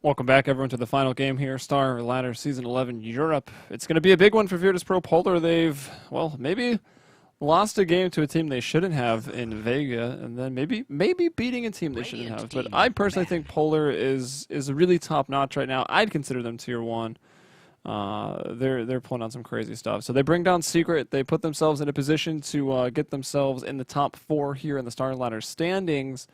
Welcome back, everyone, to the final game here, Starladder Season 11 Europe. It's going to be a big one for Virtus.Pro Polar. They've, well, maybe lost a game to a team they shouldn't have in Vega, and then maybe beating a team they shouldn't have. But I personally think Polar is really top notch right now. I'd consider them tier 1. They're pulling on some crazy stuff. So they bring down Secret. They put themselves in a position to get themselves in the top 4 here in the Starladder standings.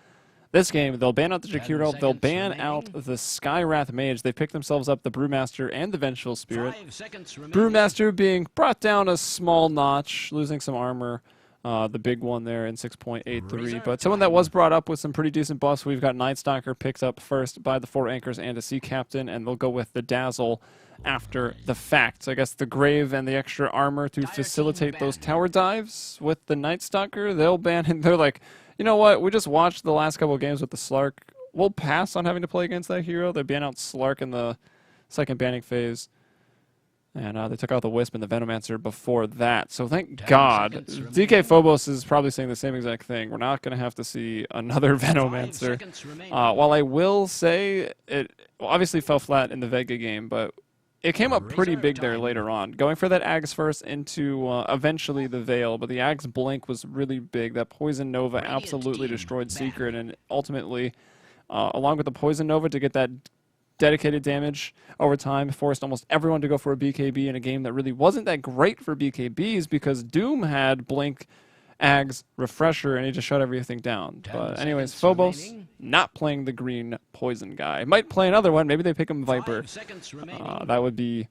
This game, they'll ban out the Jakiro, they'll ban out the Skywrath Mage. They picked themselves up the Brewmaster and the Vengeful Spirit. Brewmaster being brought down a small notch, losing some armor, the big one there in 6.83. But someone that was brought up with some pretty decent buffs, we've got Nightstalker picked up first by the 4 Anchors and a Sea Captain, and they'll go with the Dazzle after the fact. So I guess the Grave and the extra armor to facilitate those tower dives with the Nightstalker, they'll ban him. They're like, you know what? We just watched the last couple of games with the Slark. We'll pass on having to play against that hero. They ban out Slark in the second banning phase. And they took out the Wisp and the Venomancer before that. So thank God. DK Phobos is probably saying the same exact thing. We're not going to have to see another Venomancer. While I will say, it obviously fell flat in the Vega game, but it came up pretty big there later on. Going for that Ags first into eventually the Veil, but the Ags Blink was really big. That Poison Nova absolutely destroyed Secret, and ultimately, along with the Poison Nova to get that dedicated damage over time, forced almost everyone to go for a BKB in a game that really wasn't that great for BKBs because Doom had Blink, Ags, Refresher, and he just shut everything down. But anyways, Phobos not playing the green poison guy. Might play another one. Maybe they pick him Viper. That would be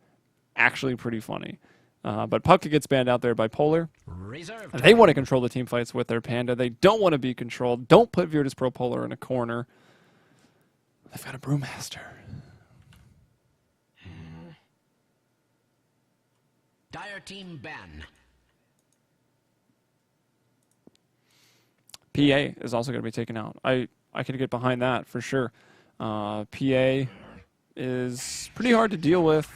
actually pretty funny. But Pucka gets banned out there by Polar. They want to control the team fights with their Panda. They don't want to be controlled. Don't put Virtus.Pro Polar in a corner. They've got a Brewmaster. Dire team ban. PA is also going to be taken out. I could get behind that for sure. PA is pretty hard to deal with.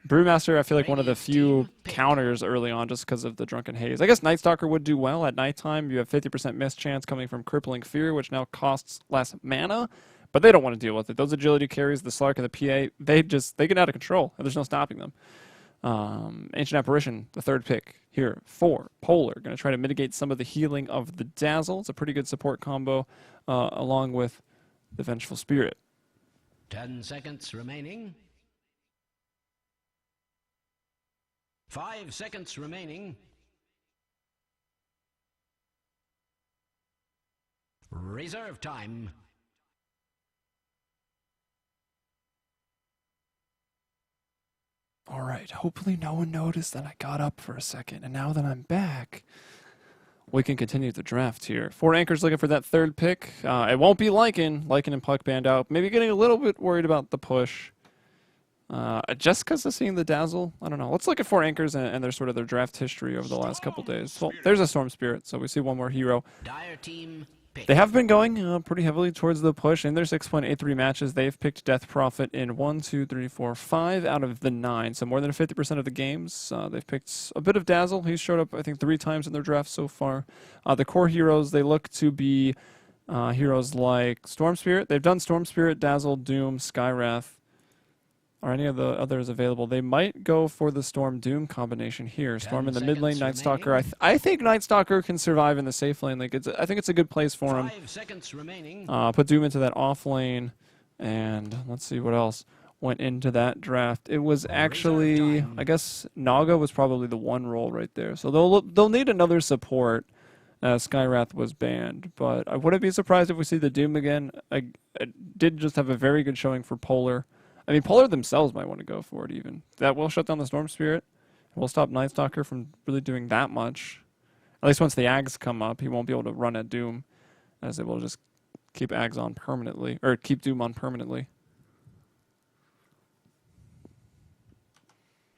Brewmaster, I feel like one of the few counters early on just because of the Drunken Haze. I guess Nightstalker would do well at nighttime. You have 50% miss chance coming from Crippling Fear, which now costs less mana, but they don't want to deal with it. Those agility carries, the Slark and the PA, they get out of control, and there's no stopping them. Ancient Apparition, the 3rd pick here for Polar. Going to try to mitigate some of the healing of the Dazzle. It's a pretty good support combo along with the Vengeful Spirit. 10 seconds remaining. 5 seconds remaining. Reserve time. All right, hopefully no one noticed that I got up for a second, and now that I'm back, we can continue the draft here. 4 Anchors looking for that 3rd pick. It won't be Lycan. Lycan and Puck banned out. Maybe getting a little bit worried about the push. Just because of seeing the Dazzle? I don't know. Let's look at 4 Anchors and their sort of their draft history over the last couple days. Well, there's a Storm Spirit, so we see one more hero. Dire team pick. They have been going pretty heavily towards the push. In their 6.83 matches, they've picked Death Prophet in 1, 2, 3, 4, 5 out of the 9. So more than 50% of the games. They've picked a bit of Dazzle. He's showed up, I think, 3 times in their draft so far. The core heroes, they look to be heroes like Storm Spirit. They've done Storm Spirit, Dazzle, Doom, Skywrath. Are any of the others available? They might go for the Storm Doom combination here. Storm in the mid lane, Nightstalker. I think Nightstalker can survive in the safe lane. Like I think it's a good place for him. 5 seconds remaining. Put Doom into that off lane, and let's see what else went into that draft. It was actually, I guess Naga was probably the one role right there. So they'll need another support. Skywrath was banned, but I wouldn't be surprised if we see the Doom again. I did just have a very good showing for Polar. I mean, Polar themselves might want to go for it even. That will shut down the Storm Spirit. It will stop Nightstalker from really doing that much. At least once the Ags come up, he won't be able to run at Doom, as it will just keep Ags on permanently, or keep Doom on permanently.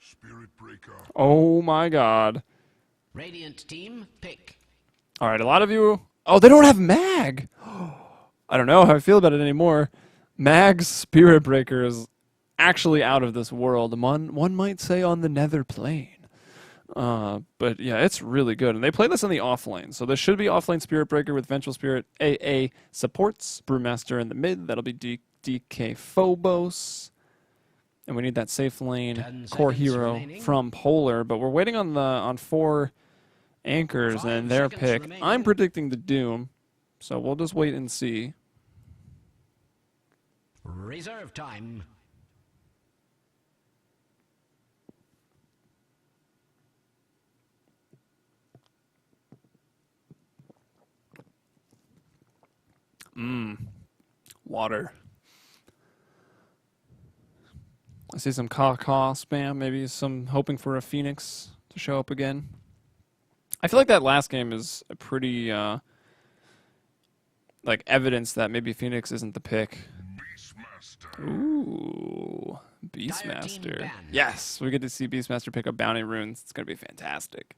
Spirit Breaker. Oh my God. Radiant team pick. All right, a lot of you... Oh, they don't have Mag! I don't know how I feel about it anymore. Mag's Spirit Breaker is actually out of this world. One might say on the nether plane. But yeah, it's really good. And they play this in the offlane. So this should be offlane Spirit Breaker with Vengeful Spirit. AA supports Brewmaster in the mid. That'll be DK Phobos. And we need that safe lane 10 core seconds hero remaining. from Polar, but we're waiting on 4 anchors 5 and their seconds pick. remaining. I'm predicting the Doom, so we'll just wait and see. Reserve time. Water. I see some caw spam, maybe some hoping for a Phoenix to show up again. I feel like that last game is a pretty like evidence that maybe Phoenix isn't the pick. Ooh, Beastmaster. ban. Yes, we get to see Beastmaster pick up bounty runes. It's gonna be fantastic.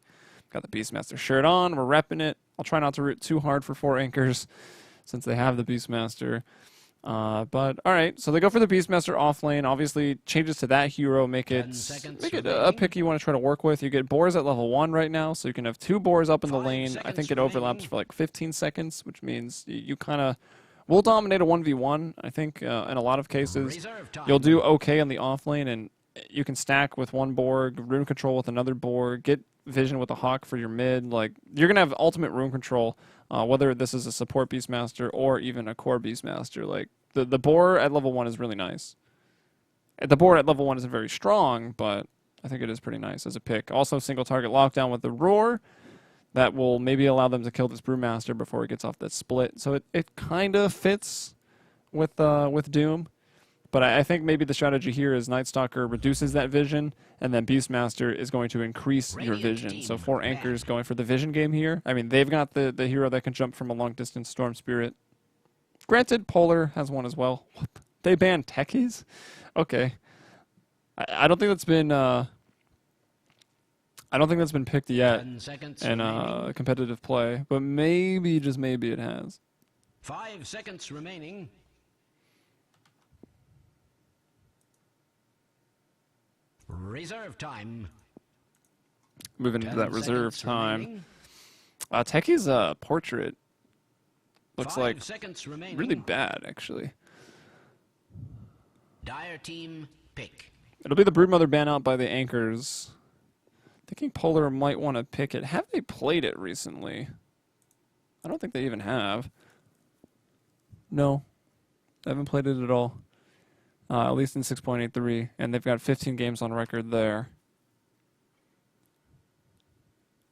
Got the Beastmaster shirt on. We're repping it. I'll try not to root too hard for 4 anchors since they have the Beastmaster. But all right, so they go for the Beastmaster off lane. Obviously, changes to that hero make 10 it seconds a remaining. pick you want to try to work with. You get boars at level 1 right now, so you can have 2 boars up in the 5 lane. I seconds think it overlaps remaining. for like 15 seconds, which means you kind of will dominate a 1v1. I think in a lot of cases Reserve time. you'll do okay in the off lane, and you can stack with 1 Borg, rune control with another Borg, get vision with a Hawk for your mid. Like, you're gonna have ultimate rune control, whether this is a support Beastmaster or even a core Beastmaster. Like, the boar at level 1 is really nice. The boar at level 1 isn't very strong, but I think it is pretty nice as a pick. Also, single target lockdown with the roar. That will maybe allow them to kill this Brewmaster before it gets off that split. So it kind of fits with Doom. But I think maybe the strategy here is Night Stalker reduces that vision, and then Beastmaster is going to increase your Radiant vision. team So 4 banned. anchors going for the vision game here. I mean, they've got the hero that can jump from a long distance, Storm Spirit. Granted, Polar has one as well. What? They banned techies? Okay. I don't think that's been picked yet 10 seconds in remaining. competitive play, but maybe, just maybe, it has. 5 seconds remaining. Reserve time. Moving into 10 that reserve seconds time. remaining. Techi's portrait looks 5 like seconds remaining. really bad, actually. Dire team pick. It'll be the Broodmother ban out by the anchors. Thinking Polar might want to pick it. Have they played it recently? I don't think they even have. No, they haven't played it at all. At least in 6.83, and they've got 15 games on record there.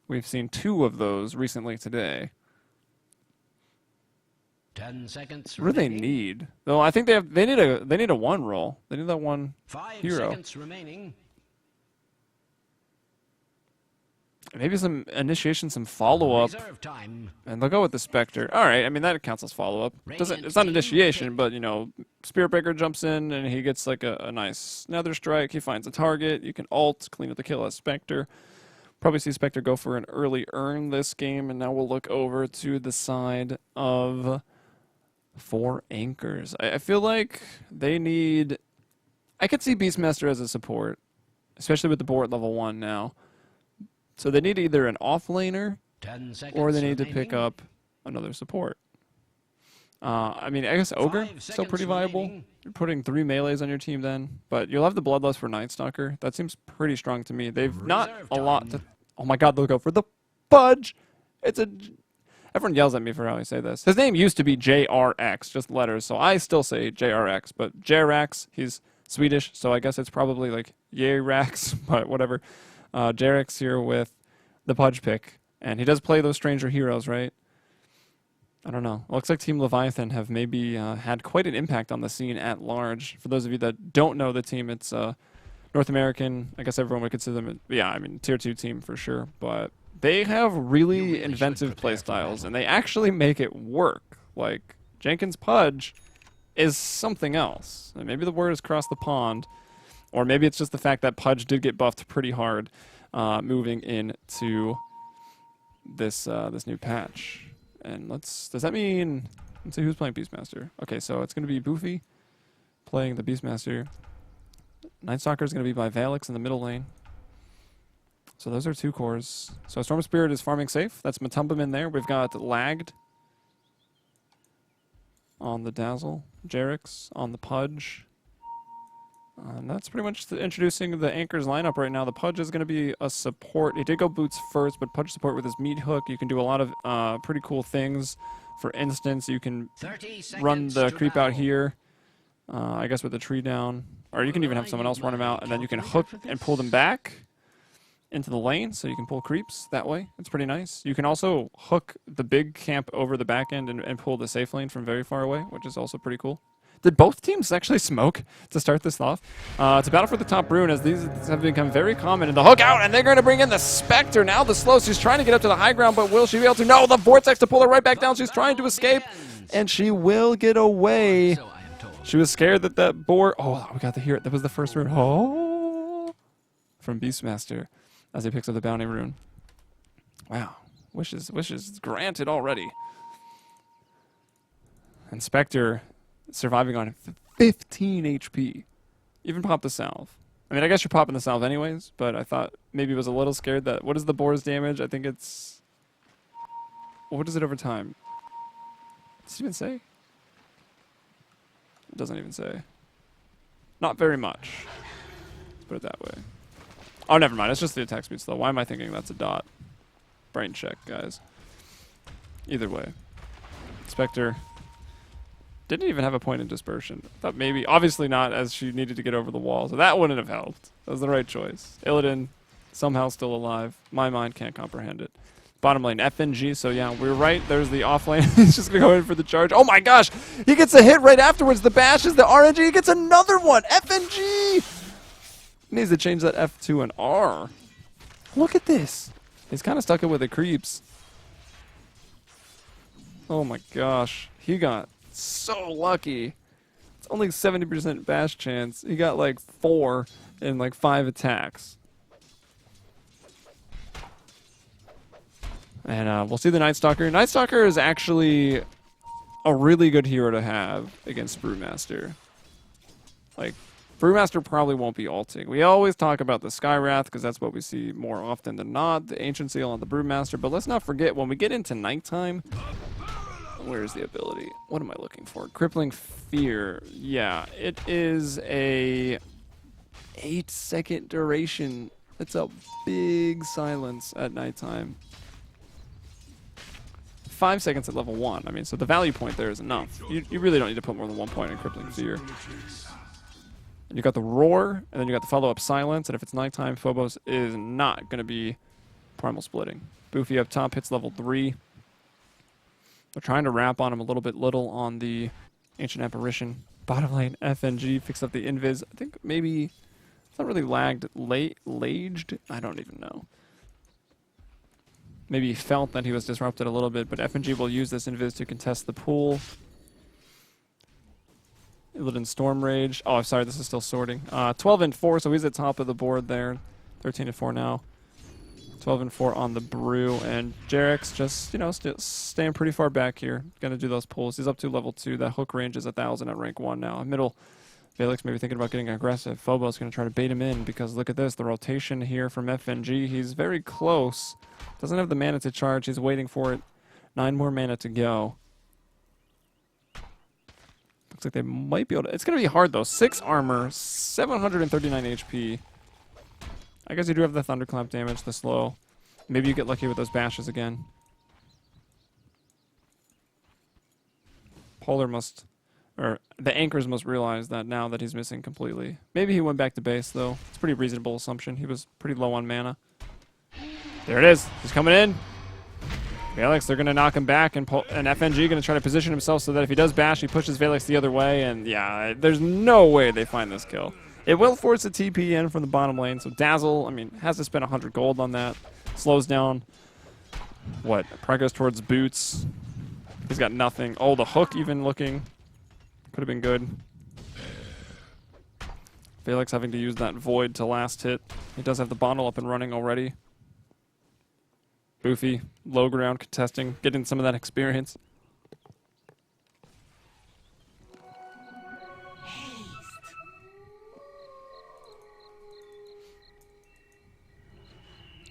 We've seen 2 of those recently today. 10 seconds What do they remaining. need? Though I think they need a 1 roll. They need that 1 5 hero. seconds remaining. Maybe some initiation, some follow-up. Reserve time. And they'll go with the Spectre. All right, I mean, that counts as follow-up. Radiant It's not team initiation, pick. but, you know, Spirit Breaker jumps in, and he gets, like, a nice Nether Strike. He finds a target. You can ult, clean up the kill as Spectre. Probably see Spectre go for an early earn this game, and now we'll look over to the side of 4 anchors. I feel like they need... I could see Beastmaster as a support, especially with the board level 1 now. So they need either an off-laner 10 seconds or they need to pick remaining. up another support. I mean, I guess Ogre 5 still pretty seconds viable. remaining. You're putting 3 melees on your team then, but you'll have the Bloodlust for Night Stalker. That seems pretty strong to me. They've not Reserve a lot to... time. Oh my god, they'll go for the Pudge! It's a... Everyone yells at me for how I say this. His name used to be JRX, just letters, so I still say JRX, but JRX, he's Swedish, so I guess it's probably like Jrax, but whatever. JRX here with the Pudge pick, and he does play those Stranger Heroes, right? I don't know. It looks like Team Leviathan have maybe had quite an impact on the scene at large. For those of you that don't know the team, it's North American. I guess everyone would consider them, yeah, I mean, tier 2 team for sure, but they have really should inventive prepare play for styles, battle. and they actually make it work. Like, Jenkins Pudge is something else. And maybe the word is across the pond, or maybe it's just the fact that Pudge did get buffed pretty hard moving into this this new patch. And does that mean, let's see who's playing Beastmaster. Okay, so it's going to be Boofy playing the Beastmaster. Night Stalker is going to be by Valix in the middle lane. So those are 2 cores. So Storm Spirit is farming safe. That's Matumbum in there. We've got Lagged on the Dazzle. Jerix on the Pudge. And that's pretty much introducing the Anchors lineup right now. The Pudge is going to be a support. He did go boots first, but Pudge support with his meat hook. You can do a lot of pretty cool things. For instance, you can 30 run seconds the to creep out battle. here. I guess with the tree down. Or you can even have someone else run him out, and then you can hook and pull them back into the lane, so you can pull creeps that way. It's pretty nice. You can also hook the big camp over the back end and pull the safe lane from very far away, which is also pretty cool. Did both teams actually smoke to start this off? It's a battle for the top rune, as these have become very common. And the hook out, and they're going to bring in the Spectre. Now the slow. She's trying to get up to the high ground, but will she be able to? No, the Vortex to pull her right back down. She's trying to escape, and she will get away. So I am told. She was scared that that board... Oh, we got to hear it. That was the first rune. Oh! From Beastmaster as he picks up the bounty rune. Wow. Wishes granted already. And Spectre surviving on 15 HP. Even popped the salve. I mean, I guess you're popping the salve anyways, but I thought maybe was a little scared that... What is the boar's damage? I think it's... What is it over time? Does it even say? It doesn't even say. Not very much. Let's put it that way. Oh, never mind. It's just the attack speed slow. Why am I thinking that's a dot? Brain check, guys. Either way. Spectre didn't even have a point in dispersion. I thought maybe, obviously not, as she needed to get over the wall. So that wouldn't have helped. That was the right choice. Illidan, somehow still alive. My mind can't comprehend it. Bottom lane, FNG. So yeah, we're right. There's the off lane. He's just going to go in for the charge. Oh my gosh. He gets a hit right afterwards. The bash is the RNG. He gets another one. FNG. He needs to change that F to an R. Look at this. He's kind of stuck it with the creeps. Oh my gosh. He got so lucky. It's only 70% bash chance. He got like 4 in like 5 attacks. And we'll see the Night Stalker. Night Stalker is actually a really good hero to have against Brewmaster. Like, Brewmaster probably won't be ulting. We always talk about the Skywrath because that's what we see more often than not. The Ancient Seal on the Brewmaster. But let's not forget, when we get into nighttime... Where is the ability? What am I looking for? Crippling Fear. Yeah, it is a 8-second duration. It's a big silence at nighttime. 5 seconds at level 1. I mean, so the value point there is enough. You really don't need to put more than 1 point in Crippling Fear. And you got the Roar, and then you got the follow-up Silence, and if it's nighttime, Phobos is not going to be Primal Splitting. Boofy up top hits level 3. They're trying to wrap on him a little bit on the Ancient Apparition. Bottom lane, FNG picks up the Invis. I think maybe it's not really lagged, laged. I don't even know. Maybe he felt that he was disrupted a little bit, but FNG will use this Invis to contest the pool. Illidan Storm Rage. Oh, I'm sorry, this is still sorting. 12 and 4, so he's at top of the board there. 13 and 4 now. 12 and 4 on the Brew, and Jerix just, you know, still staying pretty far back here. Gonna do those pulls. He's up to level 2. That hook range is 1,000 at rank 1 now. Middle, Velix maybe thinking about getting aggressive. Phobos gonna try to bait him in because look at this, the rotation here from FNG. He's very close. Doesn't have the mana to charge. He's waiting for it. 9 more mana to go. Looks like they might be able to. It's gonna be hard though. 6 armor, 739 HP. I guess you do have the Thunderclap damage, the slow. Maybe you get lucky with those bashes again. Polar must, or the Anchors must realize that now that he's missing completely. Maybe he went back to base though. It's a pretty reasonable assumption. He was pretty low on mana. There it is. He's coming in. Velix, they're going to knock him back, and FNG going to try to position himself so that if he does bash, he pushes Velix the other way, and yeah, there's no way they find this kill. It will force a TP in from the bottom lane, so Dazzle, I mean, has to spend 100 gold on that. Slows down. What? Progress towards boots. He's got nothing. Oh, the hook even looking. Could have been good. Velix having to use that Void to last hit. He does have the bottle up and running already. Boofy, low ground contesting, getting some of that experience.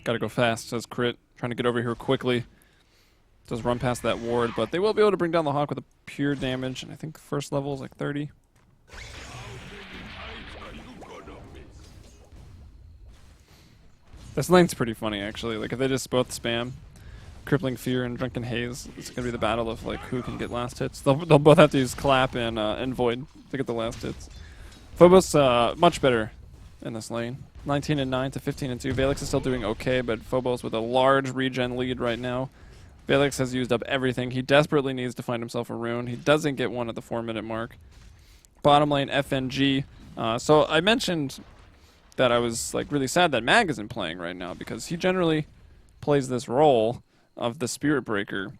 Gotta go fast, says Crit. Trying to get over here quickly. Does run past that ward, but they will be able to bring down the Hawk with a pure damage, and I think first level is like 30. This lane's pretty funny, actually. Like, if they just both spam Crippling Fear and Drunken Haze, it's going to be the battle of, like, who can get last hits. They'll both have to use Clap and Void to get the last hits. Phobos, much better in this lane. 19-9 to 15-2. Valix is still doing okay, but Phobos with a large regen lead right now. Valix has used up everything. He desperately needs to find himself a rune. He doesn't get one at the 4-minute mark. Bottom lane, FNG. So I mentioned that I was like really sad that Mag isn't playing right now because he generally plays this role of the Spirit Breaker.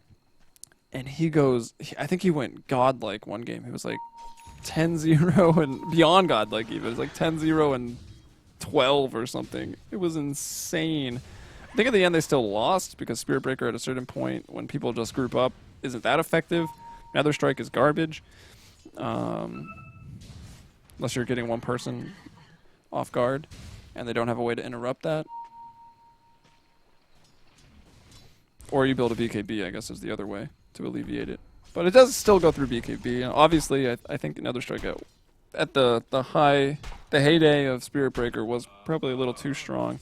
And he goes, I think he went godlike one game. He was like 10-0 and beyond godlike even. It was like 10-0 and 12 or something. It was insane. I think at the end they still lost because Spirit Breaker at a certain point when people just group up isn't that effective. Nether Strike is garbage. Unless you're getting one person off guard and they don't have a way to interrupt that. Or you build a BKB, I guess is the other way to alleviate it. But it does still go through BKB. And obviously, I think Nether Strike at the heyday of Spirit Breaker was probably a little too strong.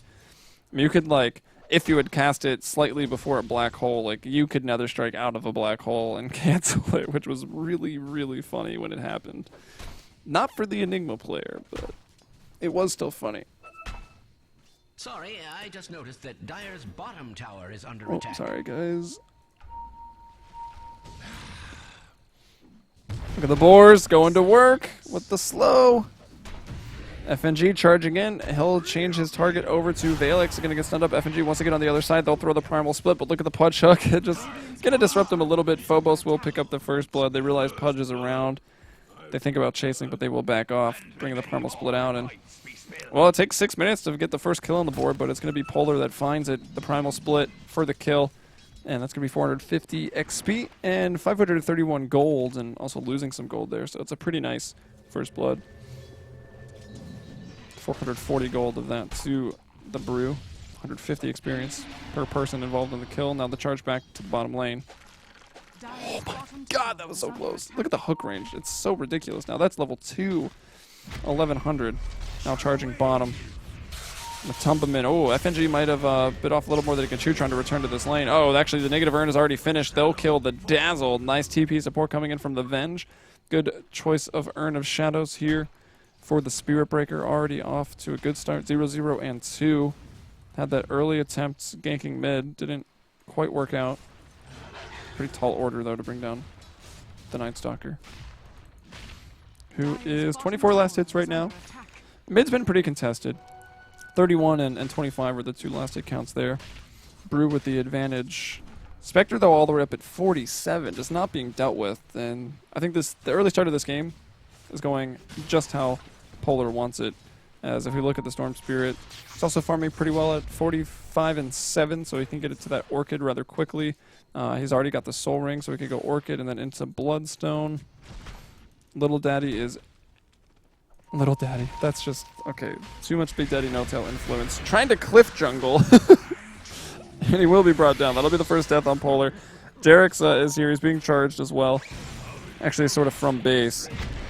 I mean, you could, like, if you had cast it slightly before a black hole, like, you could Nether Strike out of a black hole and cancel it, which was really, really funny when it happened. Not for the Enigma player, but it was still funny. Sorry, I just noticed that Dire's bottom tower is under Oh, attack. sorry, guys. Look at the boars going to work with the slow. FNG charging in. He'll change his target over to Valix. Going to get stunned up. FNG wants to get on the other side. They'll throw the primal split, but look at the Pudge hook. It just going to disrupt them a little bit. Phobos will pick up the first blood. They realize Pudge is around. They think about chasing, but they will back off, bringing the primal split out. And well, it takes 6 minutes to get the first kill on the board, but it's going to be Polar that finds it. The primal split for the kill. And that's going to be 450 XP and 531 gold, and also losing some gold there. So it's a pretty nice first blood. 440 gold of that to the Brew. 150 experience per person involved in the kill. Now the charge back to the bottom lane. Oh my god, that was so close. Look at the hook range. It's so ridiculous. Now that's level 2. 1100. Now charging bottom. Matumbamin. Oh, FNG might have bit off a little more than he can chew trying to return to this lane. Oh, actually the negative urn is already finished. They'll kill the Dazzle. Nice TP support coming in from the Venge. Good choice of Urn of Shadows here for the Spirit Breaker. Already off to a good start. 0-0 and 2. Had that early attempt ganking mid. Didn't quite work out. Pretty tall order though to bring down the Night Stalker, who is 24 last hits right now. Mid's been pretty contested. 31 and 25 are the two last hit counts there. Brew with the advantage. Spectre, though, all the way up at 47, just not being dealt with. And I think the early start of this game is going just how Polar wants it. As if we look at the Storm Spirit, it's also farming pretty well at 45 and 7, so he can get it to that Orchid rather quickly. He's already got the Soul Ring, so he can go Orchid and then into Bloodstone. Little Daddy is... Little Daddy. That's just... Okay, too much Big Daddy No-Tail influence. Trying to cliff jungle. And he will be brought down. That'll be the first death on Polar. Derek's is here. He's being charged as well. Actually, sort of from base.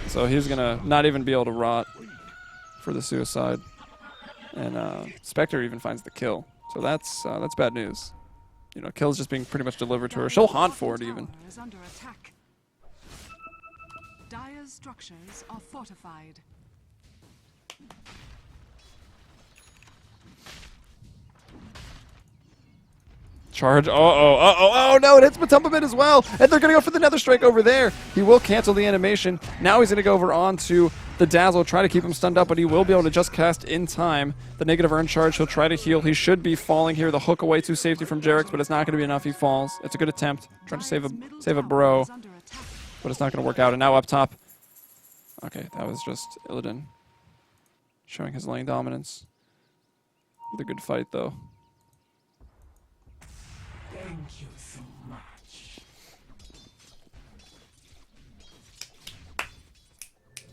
So he's going to not even be able to rot for the suicide. And Spectre even finds the kill. So that's bad news. You know, kill's just being pretty much delivered to her. She'll haunt for it even. Dire's structures are fortified. Charge. Oh no, it hits Matumbamin as well. And they're going to go for the Nether Strike over there. He will cancel the animation. Now he's going to go over onto the Dazzle, try to keep him stunned up, but he will be able to just cast in time. The negative urn charge, he'll try to heal. He should be falling here. The hook away to safety from Jarex, but it's not going to be enough. He falls. It's a good attempt. Trying to save a bro, but it's not going to work out. And now up top. Okay, that was just Illidan showing his lane dominance. With a good fight, though. Thank you so much.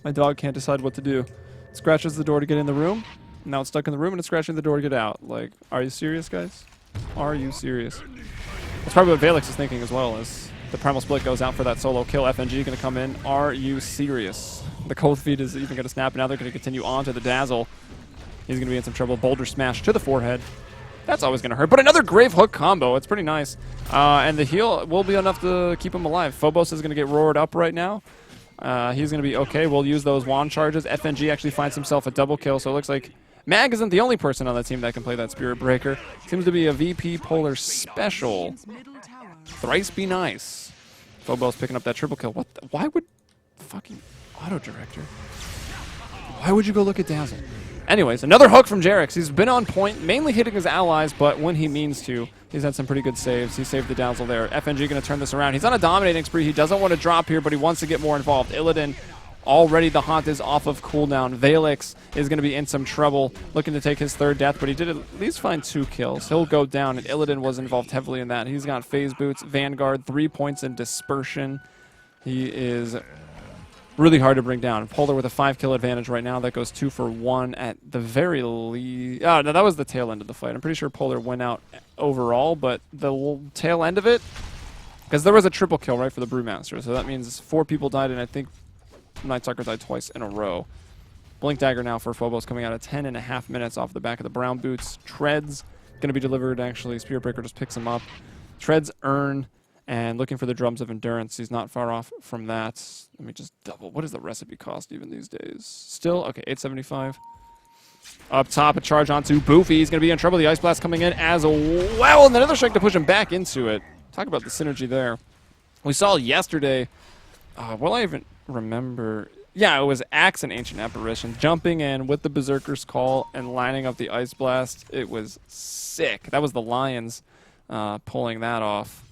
My dog can't decide what to do. It scratches the door to get in the room. Now it's stuck in the room and it's scratching the door to get out. Like, are you serious, guys? Are you serious? That's probably what Valix is thinking as well, as the Primal Split goes out for that solo kill. FNG going to come in. Are you serious? The cold feet is even going to snap, and now they're going to continue on to the Dazzle. He's going to be in some trouble. Boulder Smash to the forehead. That's always going to hurt. But another Grave Hook combo. It's pretty nice. And the heal will be enough to keep him alive. Phobos is going to get roared up right now. He's going to be okay. We'll use those wand charges. FNG actually finds himself a double kill, so it looks like Mag isn't the only person on that team that can play that Spirit Breaker. Seems to be a VP Polar special. Thrice be nice. Phobos picking up that triple kill. What? Why would fucking auto director? Why would you go look at Dazzle? Anyways, another hook from Jerix. He's been on point, mainly hitting his allies, but when he means to, he's had some pretty good saves. He saved the Dazzle there. FNG going to turn this around. He's on a dominating spree. He doesn't want to drop here, but he wants to get more involved. Illidan, already the Haunt is off of cooldown. Valix is going to be in some trouble, looking to take his third death, but he did at least find 2 kills. He'll go down, and Illidan was involved heavily in that. He's got Phase Boots, Vanguard, 3 points in Dispersion. He is really hard to bring down. Polar with a 5-kill advantage right now. That goes 2 for 1 at the very least. Oh, no, that was the tail end of the fight. I'm pretty sure Polar went out overall, but the tail end of it, because there was a triple kill, right, for the Brewmaster. So that means 4 people died, and I think Night Stalker died twice in a row. Blink Dagger now for Phobos coming out at 10.5 minutes off the back of the brown boots. Treads going to be delivered, actually. Spirit Breaker just picks him up. Treads earn. And looking for the Drums of Endurance. He's not far off from that. Let me just double. What does the recipe cost even these days? Still? Okay, 875. Up top, a charge onto Boofy. He's going to be in trouble. The Ice Blast coming in as well. And another strike to push him back into it. Talk about the synergy there. We saw yesterday. Well, I even remember. Yeah, it was Axe and Ancient Apparition. Jumping in with the Berserker's Call and lining up the Ice Blast. It was sick. That was the Lions pulling that off.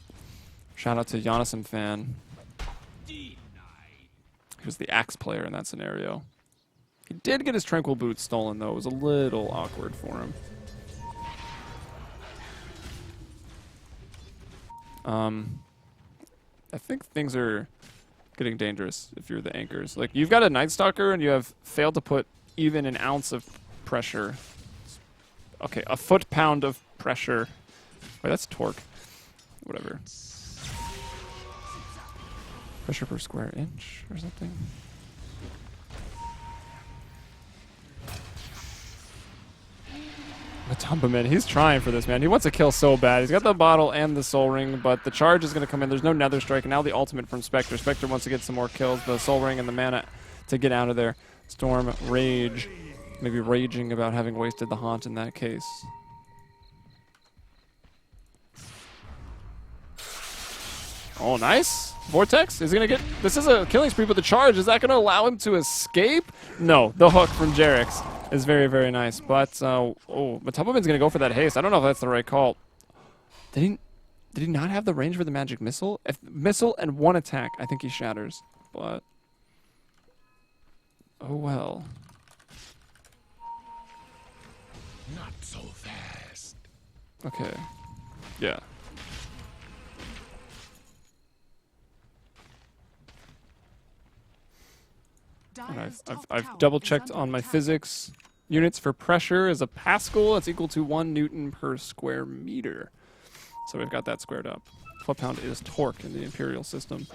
Shout out to Giannism fan. He was the Axe player in that scenario. He did get his Tranquil Boots stolen, though. It was a little awkward for him. I think things are getting dangerous if you're the anchors. Like, you've got a Night Stalker, and you have failed to put even an ounce of pressure. Okay, a foot-pound of pressure. Wait, that's torque. Whatever. Pressure per square inch or something. Matumbaman, he's trying for this, man. He wants to kill so bad. He's got the bottle and the Soul Ring, but the charge is going to come in. There's no Nether Strike, and now the ultimate from Spectre. Spectre wants to get some more kills. The Soul Ring and the mana to get out of there. Storm, Rage. Maybe raging about having wasted the Haunt in that case. Oh, nice. Vortex? Is he going to get... This is a killing spree, but the charge, is that going to allow him to escape? No. The hook from Jerix is very, very nice. But, Matumbaman's going to go for that haste. I don't know if that's the right call. Did he not have the range for the magic missile? If missile and 1 attack, I think he shatters. But... oh, well. Not so fast. Okay. Yeah. And I've double checked on my physics. Units for pressure is a Pascal. It's equal to 1 Newton per square meter. So we've got that squared up. Foot-pound is torque in the Imperial system.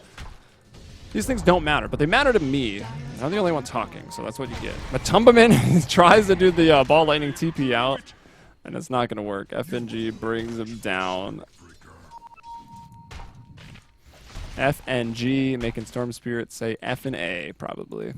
These things don't matter, but they matter to me. I'm the only one talking, so that's what you get. Matumbaman tries to do the ball lightning TP out, and it's not going to work. FNG brings him down. FNG making Storm Spirit say F and A, probably.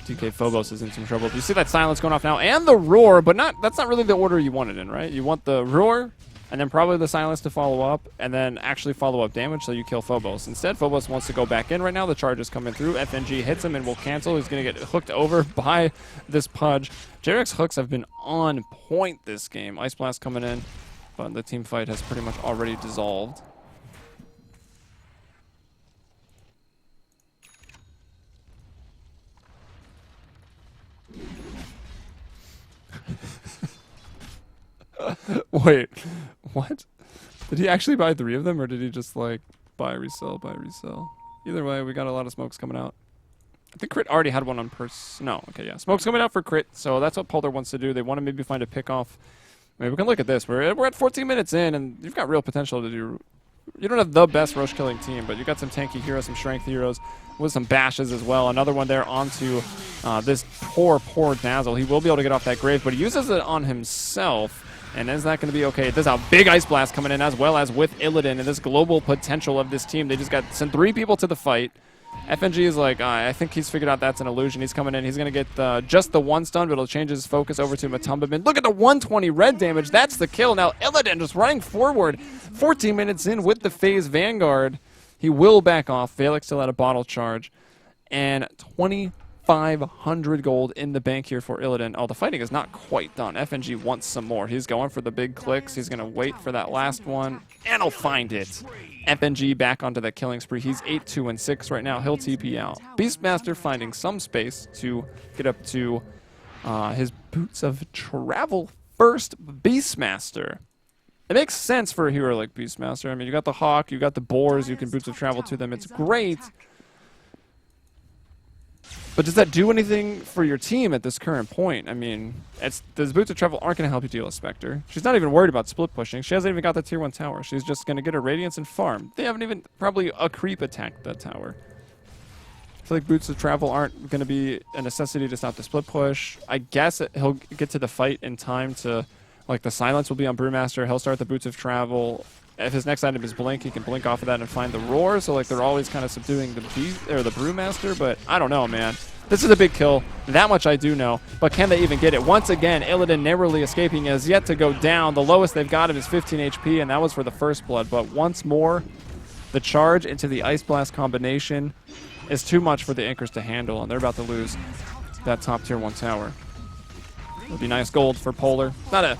TK Phobos is in some trouble. Do you see that silence going off now? And the roar, but that's not really the order you want it in, right? You want the roar, and then probably the silence to follow up, and then actually follow up damage so you kill Phobos. Instead, Phobos wants to go back in right now. The charge is coming through. FNG hits him and will cancel. He's going to get hooked over by this Pudge. Jerix hooks have been on point this game. Ice Blast coming in, but the team fight has pretty much already dissolved. Wait, what? Did he actually buy 3 of them, or did he just, like, buy, resell, buy, resell? Either way, we got a lot of smokes coming out. I think Crit already had one on No, okay, yeah. Smoke's coming out for Crit, so that's what Polar wants to do. They want to maybe find a pick off I mean, we can look at this. We're at 14 minutes in, and you've got real potential to do. You don't have the best rush killing team, but you've got some tanky heroes, some strength heroes, with some bashes as well. Another one there onto this poor Dazzle. He will be able to get off that grave, but he uses it on himself. And is that going to be okay? There's a big Ice Blast coming in, as well as with Illidan and this global potential of this team. They just got sent 3 people to the fight. FNG is like, I think he's figured out that's an illusion. He's coming in. He's going to get just the 1 stun, but it'll change his focus over to Matumbamin. Look at the 120 red damage. That's the kill. Now Illidan just running forward. 14 minutes in with the phase Vanguard. He will back off. Valek still had a bottle charge. And 2,500 gold in the bank here for Illidan. Oh, the fighting is not quite done. FNG wants some more. He's going for the big clicks. He's going to wait for that last one, and he'll find it. FNG back onto that killing spree. He's 8-2-6 right now. He'll TP out. Beastmaster finding some space to get up to his Boots of Travel first. Beastmaster. It makes sense for a hero like Beastmaster. I mean, you got the Hawk, you got the Boars, you can Boots of Travel to them. It's great. But does that do anything for your team at this current point? I mean, those Boots of Travel aren't going to help you deal with Spectre. She's not even worried about split pushing. She hasn't even got the tier 1 tower. She's just going to get her Radiance and farm. They haven't even probably a creep attacked that tower. I feel like Boots of Travel aren't going to be a necessity to stop the split push. I guess he'll get to the fight in time to, like, the silence will be on Brewmaster. He'll start the Boots of Travel. If his next item is Blink, he can blink off of that and find the Roar. So, like, they're always kind of subduing the Brewmaster. But I don't know, man. This is a big kill. That much I do know. But can they even get it? Once again, Illidan narrowly escaping has yet to go down. The lowest they've got him is 15 HP, and that was for the first blood. But once more, the charge into the Ice Blast combination is too much for the Anchors to handle, and they're about to lose that top tier 1 tower. It'll be nice gold for Polar. Not a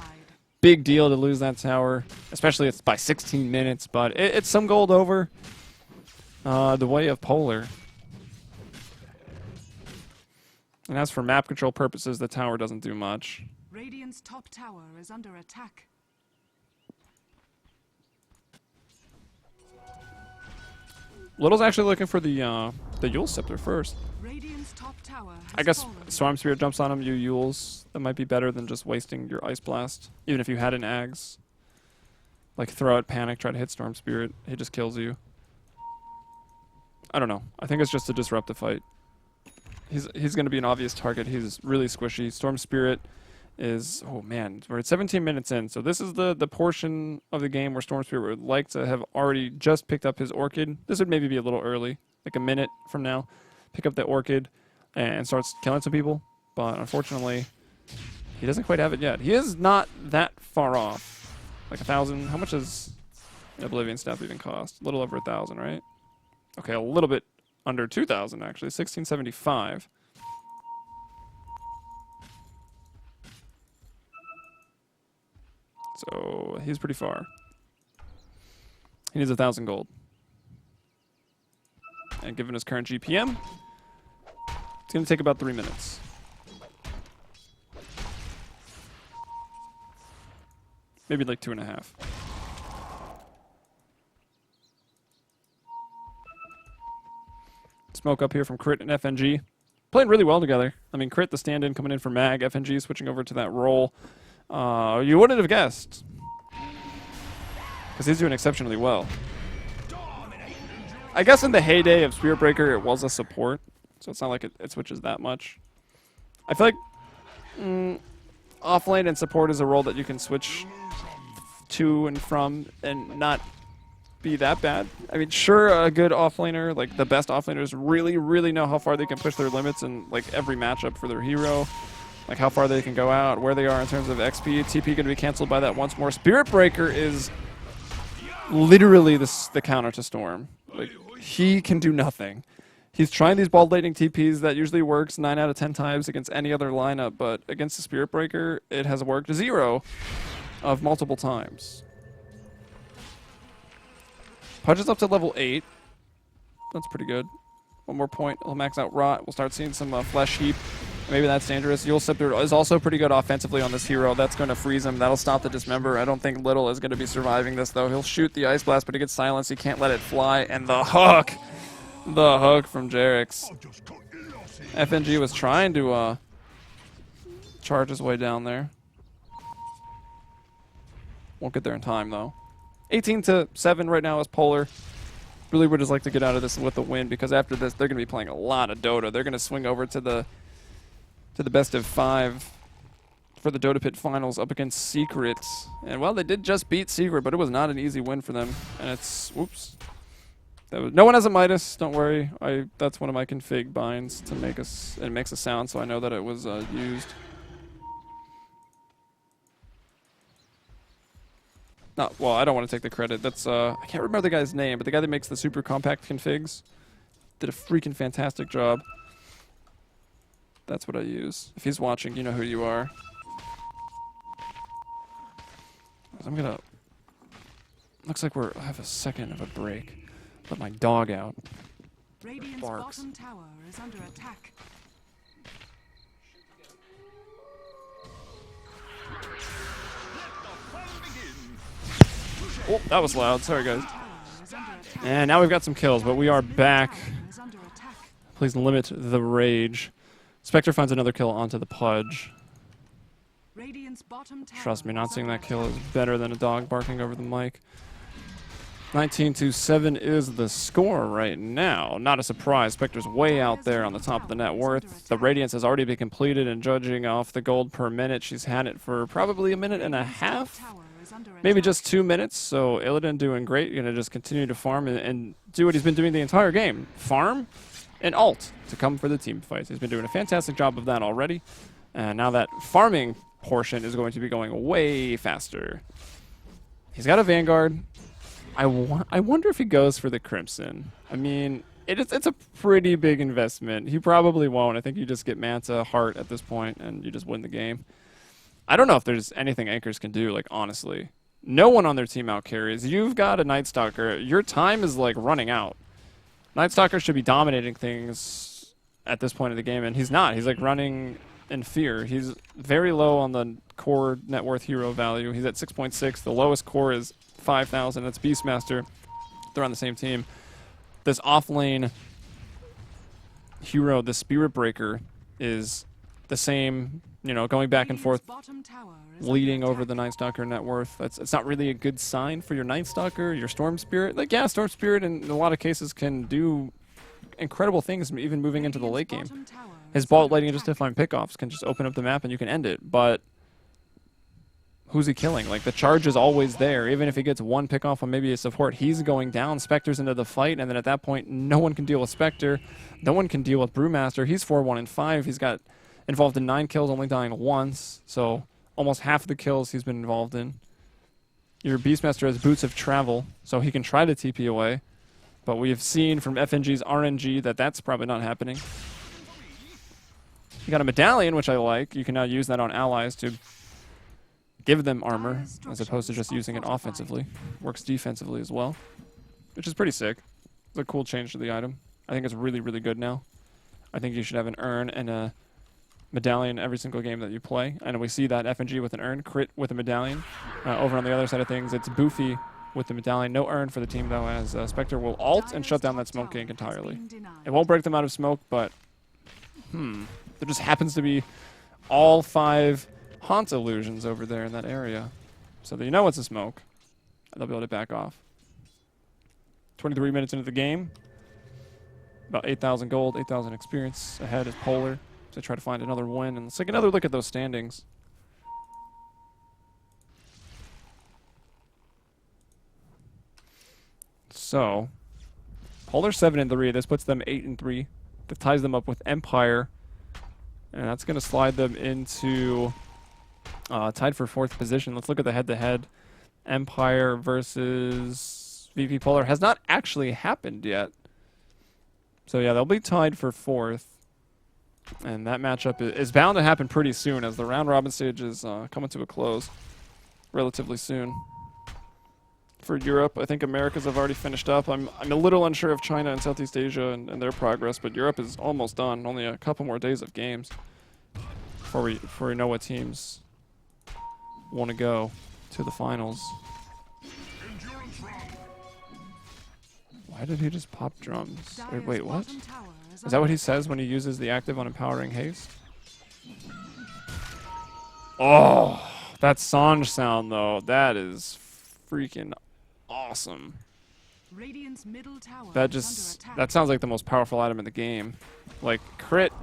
big deal to lose that tower, especially it's by 16 minutes, but it's some gold over the way of Polar. And as for map control purposes, the tower doesn't do much. Radiant's top tower is under attack. Little's actually looking for the Yule Scepter first. Radiant's top tower has I guess fallen. Storm Spirit jumps on him, you Yules. That might be better than just wasting your Ice Blast. Even if you had an Ags. Like, throw out Panic, try to hit Storm Spirit. He just kills you. I don't know. I think it's just to disrupt the fight. He's going to be an obvious target. He's really squishy. Storm Spirit is... Oh, man. We're at 17 minutes in. So this is the portion of the game where Storm Spirit would like to have already just picked up his Orchid. This would maybe be a little early. Like a minute from now. Pick up the Orchid and starts killing some people. But unfortunately, he doesn't quite have it yet. He is not that far off. Like 1,000. How much does Oblivion Staff even cost? A little over 1,000, right? Okay, a little bit under 2,000 actually, 1,675. So he's pretty far. He needs 1,000 gold. And given his current GPM, it's going to take about 3 minutes. Maybe like 2.5. Smoke up here from Crit and FNG. Playing really well together. I mean, Crit, the stand-in, coming in for Mag. FNG switching over to that role. You wouldn't have guessed. Because he's doing exceptionally well. I guess in the heyday of Spirit Breaker, it was a support. So it's not like it switches that much. I feel like offlane and support is a role that you can switch to and from and not be that bad. I mean, sure, a good offlaner, like the best offlaners, really know how far they can push their limits in like every matchup for their hero. Like how far they can go out, where they are in terms of XP. TP going to be canceled by that once more. Spirit Breaker is literally the counter to Storm. Like, he can do nothing. He's trying these ball lightning TPs. That usually works 9 out of 10 times against any other lineup, but against the Spirit Breaker, it has worked 0 of multiple times. Pudge is up to level 8. That's pretty good. One more point. He'll max out Rot. We'll start seeing some Flesh Heap. Maybe that's dangerous. Yule Scepter is also pretty good offensively on this hero. That's going to freeze him. That'll stop the Dismember. I don't think Little is going to be surviving this, though. He'll shoot the Ice Blast, but he gets silenced. He can't let it fly. And the hook! The hook from Jerix. FNG was trying to charge his way down there. Won't get there in time, though. 18-7 right now is Polar. Really would just like to get out of this with a win, because after this, they're going to be playing a lot of Dota. They're going to swing over to the best of 5 for the Dota Pit Finals up against Secret. And, well, they did just beat Secret, but it was not an easy win for them. And it's... Whoops. No one has a Midas. Don't worry. That's one of my config binds to make us... It makes a sound, so I know that it was used. Well, I don't want to take the credit. That's, I can't remember the guy's name, but the guy that makes the super compact configs did a freaking fantastic job. That's what I use. If he's watching, you know who you are. I'm gonna... Looks like I have a second of a break. Let my dog out. Radiant's Barks. bottom tower is under attack. Oh, that was loud. Sorry, guys. Tower is under attack. And now we've got some kills, but we are back. Tower is under attack. Please limit the rage. Spectre finds another kill onto the Pudge. Radiant's bottom tower Trust me, not is seeing under that kill is attack. better than a dog barking over the mic. 19-7 is the score right now. Not a surprise. Spectre's way out there on the top of the net worth. The Radiance has already been completed, and judging off the gold per minute, she's had it for probably a minute and a half. Tower is under Maybe attack. just 2 minutes, so Illidan doing great. You're going to just continue to farm and do what he's been doing the entire game. Farm and ult to come for the team fights. He's been doing a fantastic job of that already. And now that farming portion is going to be going way faster. He's got a Vanguard. I wonder if he goes for the Crimson. I mean, it's a pretty big investment. He probably won't. I think you just get Manta, Heart at this point, and you just win the game. I don't know if there's anything Anchors can do, like, honestly. No one on their team out carries. You've got a Night Stalker. Your time is, like, running out. Night Stalker should be dominating things at this point of the game, and he's not. He's, like, running in fear. He's very low on the core net worth hero value. He's at 6.6. The lowest core is 5,000. That's Beastmaster. They're on the same team. This offlane hero, the Spirit Breaker, is the same, you know, going back and forth, Radiant's bottom tower is leading under over the attack. Night Stalker net worth. It's not really a good sign for your Night Stalker, your Storm Spirit. Like, yeah, Storm Spirit in a lot of cases can do incredible things, even moving into the late game. Radiant's bottom tower His is Bolt under Lighting and just attack. define pickoffs can just open up the map and you can end it. But who's he killing? Like, the charge is always there. Even if he gets one pickoff on maybe a support, he's going down. Spectre's into the fight, and then at that point, no one can deal with Spectre. No one can deal with Brewmaster. He's 4-1-5. He's got involved in 9 kills, only dying once. So almost half of the kills he's been involved in. Your Beastmaster has Boots of Travel, so he can try to TP away. But we've seen from FNG's RNG that that's probably not happening. You got a Medallion, which I like. You can now use that on allies to give them armor, as opposed to just using it offensively. Works defensively as well, which is pretty sick. It's a cool change to the item. I think it's really, really good now. I think you should have an urn and a medallion every single game that you play. And we see that FNG with an urn, crit with a medallion. Over on the other side of things, it's Boofy with the medallion. No urn for the team, though, as Spectre will ult and shut down that Smoke King entirely. It won't break them out of smoke, but there just happens to be all 5 Haunt illusions over there in that area. So that you know it's a smoke. And they'll be able to back off. 23 minutes into the game. About 8,000 gold, 8,000 experience. Ahead is Polar. So try to find another win. And let's take another look at those standings. So, Polar 7-3. This puts them 8-3. That ties them up with Empire. And that's going to slide them into tied for 4th position. Let's look at the head-to-head. Empire versus VP Polar has not actually happened yet. So yeah, they'll be tied for 4th. And that matchup is bound to happen pretty soon, as the round-robin stage is coming to a close relatively soon. For Europe, I think Americas have already finished up. I'm a little unsure of China and Southeast Asia and their progress, but Europe is almost done. Only a couple more days of games before we know what teams want to go to the finals. Why did he just pop drums? Wait, what? Is that what he says when he uses the active on Empowering Haste? Oh, That Sange sound, though, that is freaking awesome. Radiant's middle tower That is just, under that attack. sounds like the most powerful item in the game. Like, crit,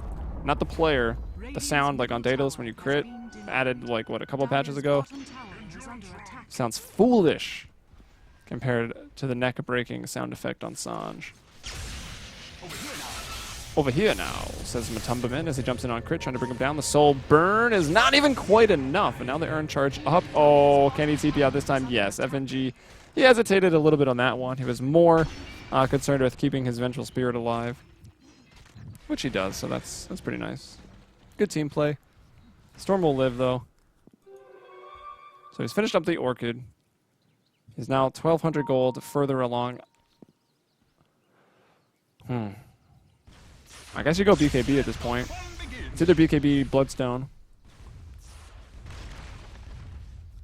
not the player. The sound, like on Daedalus when you crit, added, like, what, a couple patches ago? Bottom tower is under attack. Sounds foolish compared to the neck-breaking sound effect on Sange. Over here now, says Matumbaman as he jumps in on crit, trying to bring him down. The soul burn is not even quite enough, and now the Urn charge up. Oh, can he TP out this time? Yes, FNG, he hesitated a little bit on that one. He was more concerned with keeping his Vengeful Spirit alive, which he does, so that's pretty nice. Good team play. Storm will live, though. So he's finished up the Orchid. He's now 1,200 gold further along. I guess you go BKB at this point. It's either BKB, Bloodstone.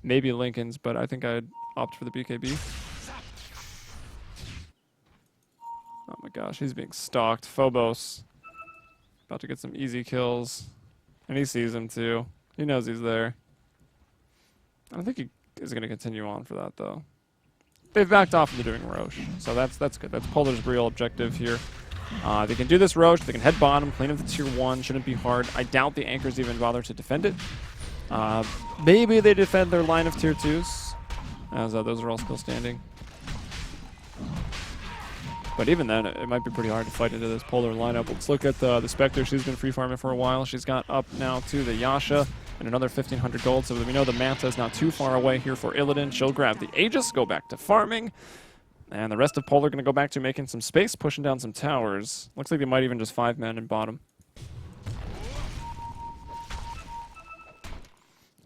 Maybe Lincoln's, but I think I'd opt for the BKB. Oh my gosh, he's being stalked. Phobos. About to get some easy kills. And he sees him too. He knows he's there. I don't think he is going to continue on for that, though. They've backed off into doing Roche, so that's good. That's Polar's real objective here. They can do this Roche, they can head bottom, clean up the tier 1, shouldn't be hard. I doubt the Anchors even bother to defend it. Maybe they defend their line of tier 2s, as those are all still standing. But even then, it might be pretty hard to fight into this Polar lineup. Let's look at the Spectre. She's been free farming for a while. She's got up now to the Yasha and another 1,500 gold, so we know the Manta is not too far away here for Illidan. She'll grab the Aegis, go back to farming. And the rest of Polar going to go back to making some space, pushing down some towers. Looks like they might even just 5-man in bottom.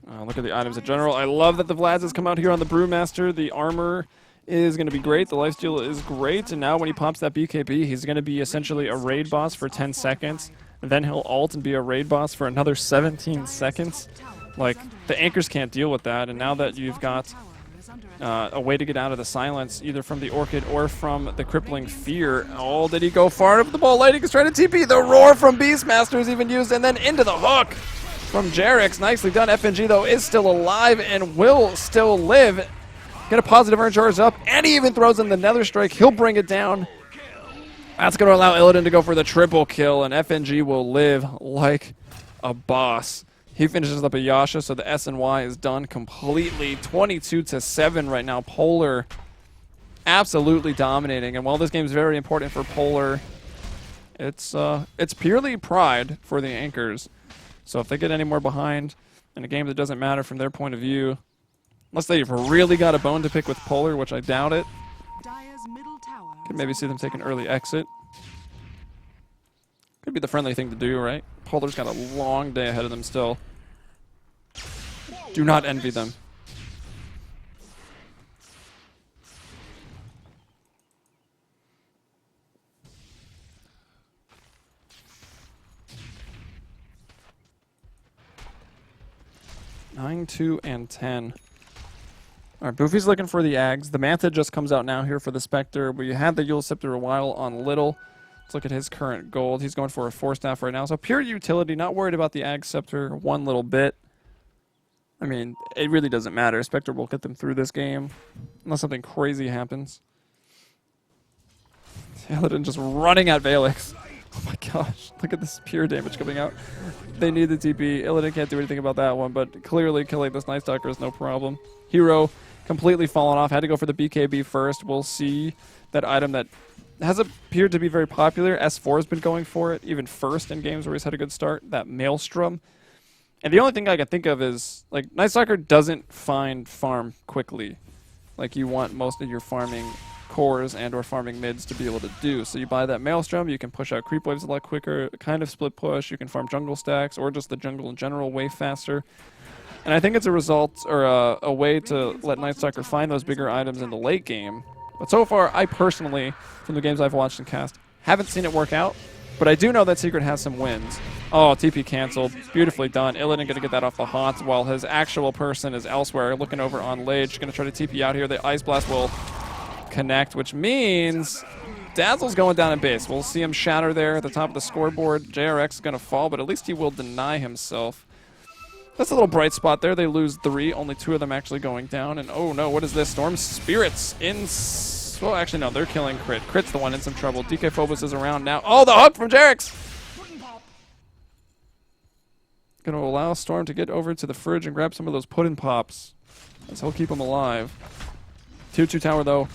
Look at the items in general. I love that the Vlads has come out here on the Brewmaster. The armor is going to be great. The lifesteal is great. And now when he pops that BKB, he's going to be essentially a raid boss for 10 seconds. And then he'll ult and be a raid boss for another 17 seconds. Like, the Anchors can't deal with that. And now that you've got a way to get out of the silence, either from the Orchid or from the Crippling Fear. Oh, did he go far enough? The ball lighting is trying to TP. The roar from Beastmaster is even used, and then into the hook from Jarex. Nicely done. FNG, though, is still alive and will still live. Get a positive Urn charge up, and he even throws in the Nether Strike. He'll bring it down. That's going to allow Illidan to go for the triple kill, and FNG will live like a boss. He finishes up a Yasha, so the S&Y is done completely. 22-7 right now. Polar absolutely dominating. And while this game is very important for Polar, it's purely pride for the Anchors. So if they get any more behind in a game that doesn't matter from their point of view, unless they've really got a bone to pick with Polar, which I doubt it, Dire's middle tower could maybe see them take an early exit. Could be the friendly thing to do, right? Polar's got a long day ahead of them still. Do not envy them. Nine, 2, and 10. All right, Boofy's looking for the Ags. The Manta just comes out now here for the Spectre. We had the Yule Scepter a while on Little. Let's look at his current gold. He's going for a 4-staff right now. So pure utility, not worried about the Ag Scepter one little bit. I mean, it really doesn't matter. Spectre will get them through this game, unless something crazy happens. Illidan just running at Valix. Oh my gosh, look at this pure damage coming out. They need the TP. Illidan can't do anything about that one, but clearly killing this Night Stalker is no problem. Hero completely fallen off. Had to go for the BKB first. We'll see that item that has appeared to be very popular. S4 has been going for it, even first in games where he's had a good start. That Maelstrom. And the only thing I can think of is, like, Night Stalker doesn't find farm quickly. Like, you want most of your farming cores and or farming mids to be able to do. So you buy that Maelstrom, you can push out creep waves a lot quicker, kind of split push, you can farm jungle stacks, or just the jungle in general way faster. And I think it's a result, or a way to let Night Stalker find those bigger items in the late game. But so far, I personally, from the games I've watched and cast, haven't seen it work out. But I do know that Secret has some wins. Oh, TP canceled. Beautifully done. Illidan going to get that off the hot while his actual person is elsewhere, looking over on Lage. Going to try to TP out here. The Ice Blast will connect, which means Dazzle's going down in base. We'll see him shatter there at the top of the scoreboard. JRX is going to fall, but at least he will deny himself. That's a little bright spot there. They lose 3, only 2 of them actually going down. And oh no, what is this? Storm Spirits in... Well, actually, no, they're killing Crit. Crit's the one in some trouble. DK Phobos is around now. Oh, the hook from Jarex! Gonna allow Storm to get over to the fridge and grab some of those puddin' pops. As he'll keep him alive. 2-2 tower, though,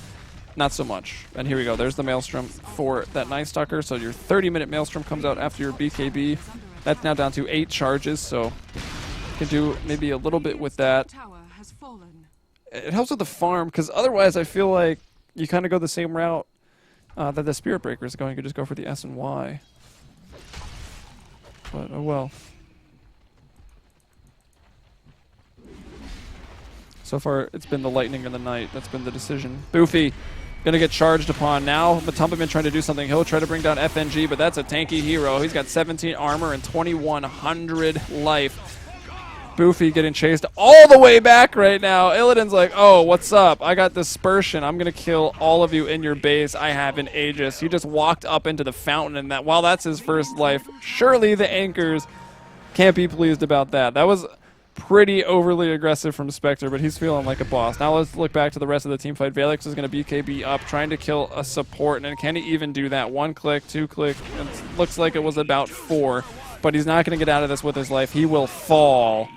not so much. And here we go. There's the Maelstrom for that Night Stalker. So your 30-minute Maelstrom comes out after your BKB. That's now down to 8 charges, so you can do maybe a little bit with that. Tower has fallen. It helps with the farm, because otherwise I feel like you kind of go the same route that the Spirit Breaker is going. You could just go for the S and Y. But, oh well. So far, it's been the Lightning in the Night. That's been the decision. Boofy gonna get charged upon now. Matumbaman trying to do something. He'll try to bring down FNG, but that's a tanky hero. He's got 17 armor and 2,100 life. Boofy getting chased all the way back right now. Illidan's like, oh, what's up? I got Dispersion. I'm gonna kill all of you in your base. I have an Aegis. He just walked up into the fountain, and that while that's his first life, surely the Anchors can't be pleased about that. That was pretty overly aggressive from Spectre, but he's feeling like a boss. Now let's look back to the rest of the team fight. Valix is going to BKB up, trying to kill a support, and can he even do that? 1 click, 2 click, it looks like it was about 4, but he's not going to get out of this with his life. He will fall.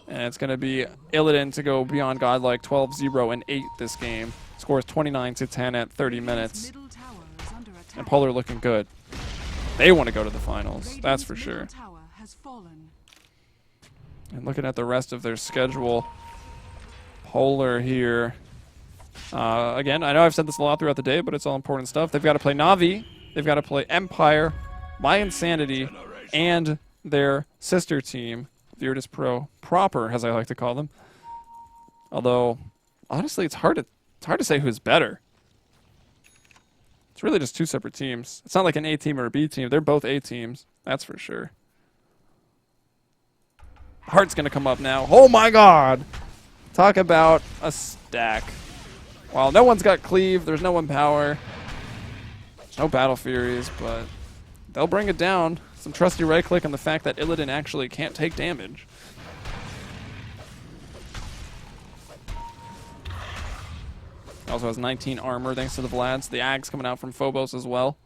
And it's going to be Illidan to go beyond godlike, 12-0 and 8 this game. Scores 29-10 at 30 minutes. Middle tower is under attack. And Polar looking good. They want to go to the finals, that's for sure. Middle tower has fallen. And looking at the rest of their schedule, Polar here. Again, I know I've said this a lot throughout the day, but it's all important stuff. They've got to play Na'Vi, they've got to play Empire, My Insanity, and their sister team, Virtus.Pro proper, as I like to call them. Although, honestly, it's hard to say who's better. It's really just 2 separate teams. It's not like an A team or a B team. They're both A teams, that's for sure. Heart's going to come up now. Oh my god! Talk about a stack. Well, no one's got Cleave. There's no one power. There's no Battle Furies, but they'll bring it down. Some trusty right click on the fact that Illidan actually can't take damage. Also has 19 armor thanks to the Vlads. The Ags coming out from Phobos as well.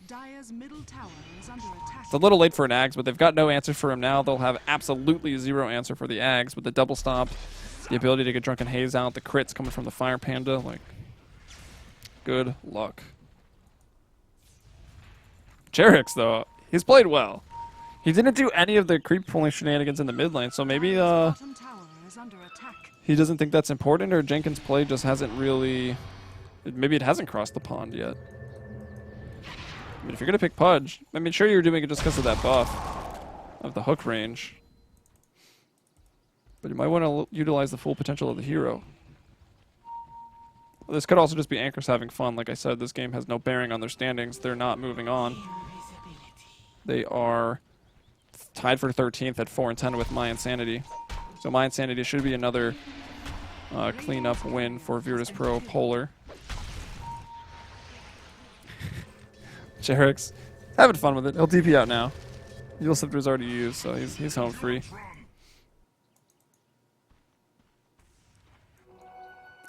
Dire's middle tower is under attack. It's a little late for an Ags, but they've got no answer for him now. They'll have absolutely 0 answer for the Ags with the double stomp, the ability to get Drunken Haze out, the crits coming from the Fire Panda. Like, good luck. Jarex, though, he's played well. He didn't do any of the creep pulling shenanigans in the mid lane, so maybe Bottom tower is under attack. he doesn't think that's important, or Jenkins' play just hasn't really... Maybe it hasn't crossed the pond yet. I mean, if you're going to pick Pudge, I mean, sure you're doing it just because of that buff of the hook range. But you might want to utilize the full potential of the hero. Well, this could also just be Anchors having fun. Like I said, this game has no bearing on their standings. They're not moving on. They are tied for 13th at 4-10 with My Insanity. So My Insanity should be another clean-up win for Virtus.Pro Polar. Jarex having fun with it. He'll DP out now. Yule Sifter's already used, so he's home free.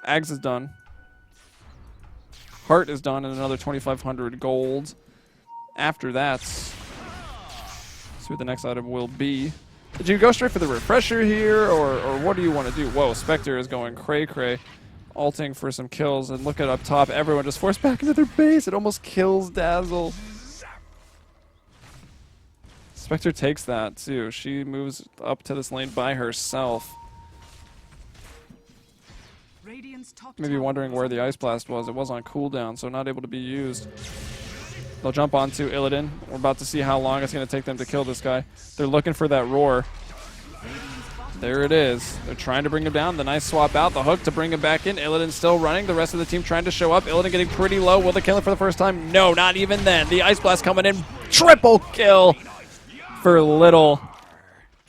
Ags is done. Heart is done, and another 2,500 gold. After that, see what the next item will be. Did you go straight for the refresher here, or what do you want to do? Whoa, Spectre is going cray-cray. Ulting for some kills, and look at up top, everyone just forced back into their base. It almost kills Dazzle. Spectre takes that too. She moves up to this lane by herself. Radiant's top Maybe tower wondering is where the under Ice Blast was. It was on cooldown, so not able to be used. They'll jump onto Illidan. We're about to see how long it's going to take them to kill this guy. They're looking for that roar. There it is. They're trying to bring him down. The nice swap out. The hook to bring him back in. Illidan still running. The rest of the team trying to show up. Illidan getting pretty low. Will they kill him for the first time? No, not even then. The Ice Blast coming in. Triple kill for Little.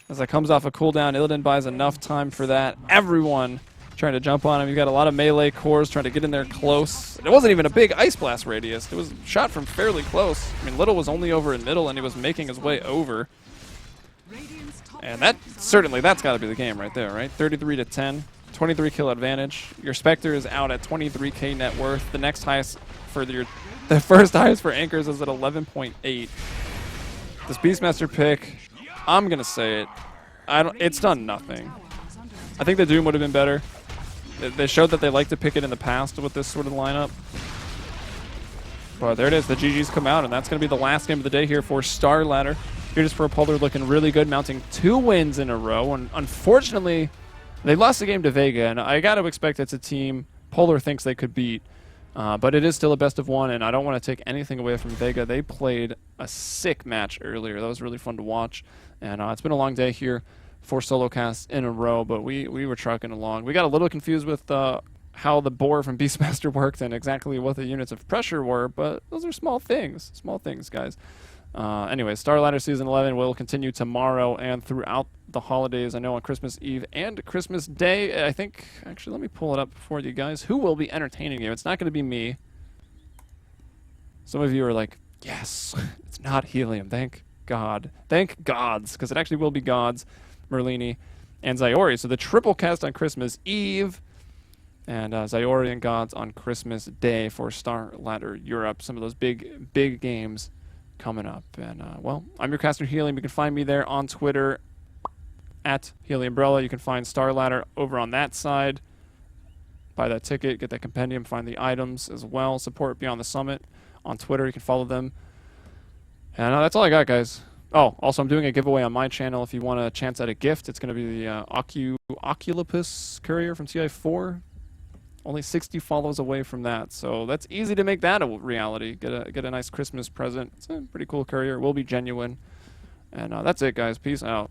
As that comes off a cooldown, Illidan buys enough time for that. Everyone trying to jump on him. You've got a lot of melee cores trying to get in there close. It wasn't even a big Ice Blast radius. It was shot from fairly close. I mean, Little was only over in middle, and he was making his way over. And that's got to be the game right there, right? 33-10, 23 kill advantage. Your Spectre is out at 23k net worth. The next highest for the first highest for Anchors is at 11.8. This Beastmaster pick, I'm gonna say it. It's done nothing. I think the Doom would have been better. They showed that they like to pick it in the past with this sort of lineup. But there it is. The GGs come out, and that's going to be the last game of the day here for Starladder. Virtus.Pro Polar looking really good, mounting 2 wins in a row. And unfortunately, they lost the game to Vega, and I got to expect it's a team Polar thinks they could beat. But it is still a best of 1, and I don't want to take anything away from Vega. They played a sick match earlier. That was really fun to watch. And it's been a long day here. 4 solo casts in a row, but we were trucking along. We got a little confused with how the bore from Beastmaster worked and exactly what the units of pressure were, but those are small things, guys. Anyway, Starladder Season 11 will continue tomorrow and throughout the holidays. I know on Christmas Eve and Christmas Day, I think, actually, let me pull it up for you guys. Who will be entertaining you? It's not going to be me. Some of you are like, yes, it's not Helium, thank God. Thank gods, because it actually will be gods, Merlini, and Zyori. So the triple cast on Christmas Eve, and Zyori and Gods on Christmas Day for Starladder Europe. Some of those big games coming up. And, well, I'm your caster Helium. You can find me there on Twitter at Heliumbrella. You can find Starladder over on that side. Buy that ticket, get that compendium, find the items as well. Support Beyond the Summit on Twitter. You can follow them. And that's all I got, guys. Oh, also, I'm doing a giveaway on my channel. If you want a chance at a gift, it's going to be the Oculopus Courier from TI4. Only 60 follows away from that, so that's easy to make that a reality. Get a nice Christmas present. It's a pretty cool courier. It will be genuine. And that's it, guys. Peace out.